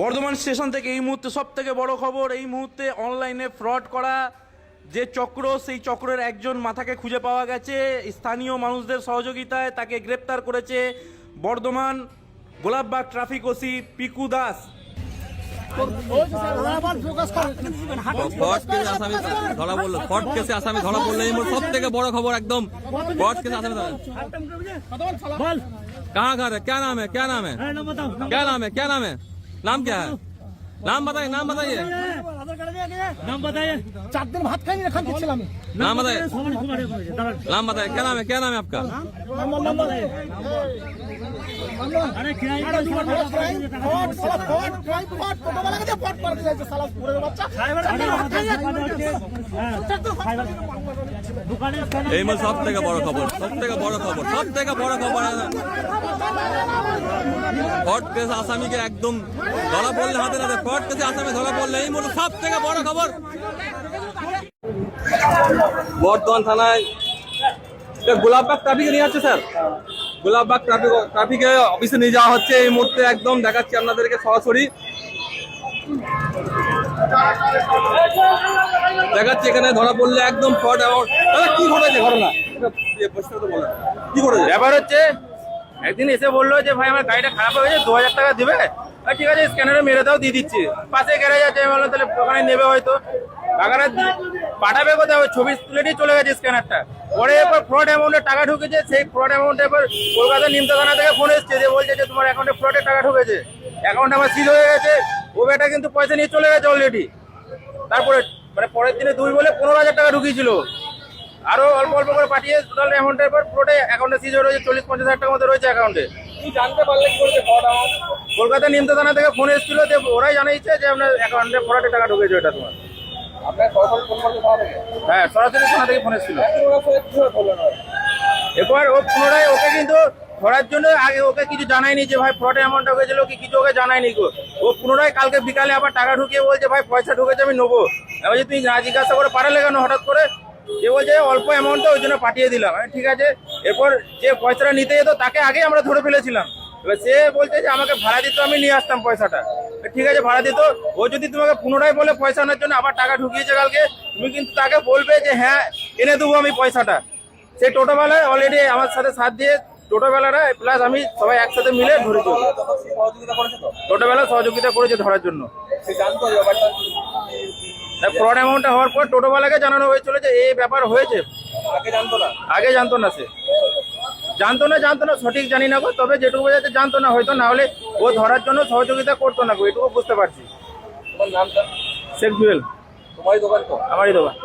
Bardhaman station থেকে এই মুহূর্তে সব থেকে বড় খবর, এই মুহূর্তে অনলাইনে ফ্রড করা যে চক্র, সেই চক্রের একজন মাথাকে খুঁজে পাওয়া গেছে। স্থানীয় মানুষদের সহযোগিতায় তাকে গ্রেপ্তার করেছে বর্ধমান গোলাপবাগ ট্রাফিক ওসি পিকু দাস। আসামি ধরা পড়লো এই সব থেকে বড় খবর একদম। कहाँ घर है, क्या नाम है, क्या नाम है, क्या नाम है, क्या नाम है, नाम क्या है, नाम बताइए, नाम बताइए, नाम बताइए। 4 दिन भात खाई नहीं खाने चला मैं। नाम बताइए, नाम बताइए, क्या नाम है, क्या नाम है आपका? नाम बताइए। अरे किराए का फट फोटो वाला के फट कर दिया साला पूरे बच्चा। এই মল সব থেকে বড় খবর, সব থেকে বড় খবর, সব থেকে বড় খবর। ফট কেস আসামিকে একদম ধরা পড়লে হাতে নাতে, ফট কেসে আসামি ধরা পড়লে এই মল সব থেকে বড় খবর। বর্ধমান থানায় গোলাপবাগ ট্রাফিকে নিয়ে যাচ্ছে স্যার, গোলাপবাগ ট্রাফিকে অফিসে নিয়ে যাওয়া হচ্ছে এই মুহূর্তে। একদম দেখাচ্ছি আপনাদেরকে সরাসরি দেখাচ্ছি। এখানে ধরা পড়লে একদম ফ্রড অ্যামাউন্ট। কি ঘটেছে ঘটনা, কি ঘটেছে? ব্যাপার হচ্ছে একদিন এসে বললো যে ভাই আমার গাড়িটা খারাপ হয়ে গেছে, 2000 টাকা দিবে। ঠিক আছে, স্ক্যানারে মেরে দাও, দিয়ে দিচ্ছি। পাশে গ্যারেজ আছে, আমি বললাম তাহলে ওখানে নেবে হয়তো। টাকাটা পাঠাবে কোথায়, ওই ছবি তুলে নিয়ে চলে গেছে স্ক্যানারটা। পরে এরপর ফ্রড অ্যামাউন্টে টাকা ঢুকেছে। সেই ফ্রড অ্যামাউন্টে এবার কলকাতা নিমতা থানা থেকে ফোন এসছে যে বলছে যে তোমার অ্যাকাউন্টে ফ্রডের টাকা ঢুকেছে, অ্যাকাউন্ট আমার সিল হয়ে গেছে। ও বেটা কিন্তু পয়সা নিয়ে চলে গেছে অলরেডি। তারপরে মানে পরের দিনে 2 বলে 15,000 টাকা ঢুকিয়েছিল। আরো অল্প অল্প করে পাঠিয়ে টোটাল অ্যামাউন্টের পর পুরোটাই অ্যাকাউন্টে সিজ হয়ে রয়েছে। 40-50 হাজার টাকার মতো রয়েছে অ্যাকাউন্টে। কি জানতে পারলে কি বলছে? কলকাতা নিমতা থানা থেকে ফোন এসেছিল যে ওরাই জানিয়েছে যে আপনার অ্যাকাউন্টে ফ্রডের টাকা ঢুকেছে। এটা তোমার হ্যাঁ, সরাসরি থানা থেকে ফোন এসেছিল। এরপর ও পুনরায় ওকে কিন্তু ধরার জন্য আগে ওকে কিছু জানায়নি যে ভাই ফ্রডের অ্যামাউন্টটা হয়েছিল কি কিছু, ওকে জানায়নি গো। ও পুনরায় কালকে বিকালে আবার টাকা ঢুকিয়ে বলছে ভাই পয়সা ঢুকেছে, আমি নেবো। এবার যে তুমি না জিজ্ঞাসা করে পাঠালে কেন হঠাৎ করে? যে বলছে অল্প অ্যামাউন্টটা ওই জন্য পাঠিয়ে দিলাম। ঠিক আছে, এরপর যে পয়সাটা নিতে যেত তাকে আগে আমরা ধরে ফেলেছিলাম। এবার সে বলছে যে আমাকে ভাড়া দিত, আমি নিয়ে আসতাম পয়সাটা। ঠিক আছে, ভাড়া দিত। ও যদি তোমাকে পুনরায় বলে পয়সা আনার জন্য আবার টাকা ঢুকিয়েছে কালকে, তুমি কিন্তু তাকে বলবে যে হ্যাঁ এনে দেবো আমি পয়সাটা। সেই টোটোবেলায় অলরেডি আমার সাথে সাথ দিয়ে টোটোবেলারা প্লাস আমি সবাই একসাথে মিলে ধরেছি। টোটোবেলা সহযোগিতা করেছে ধরার জন্য। ফ্রড অ্যামাউন্টটা হওয়ার পর টোটোবেলাকে জানানো হয়েছিল যে এই ব্যাপার হয়েছে। আগে জানতো না, সে জানতো না সঠিক জানি না গো, তবে যেটুকু বোঝাতে জানতো না হয়তো, না হলে ও ধরার জন্য সহযোগিতা করতো না গো, এটুকু বুঝতে পারছি। শেখ জুয়েল, আমারই দোকান।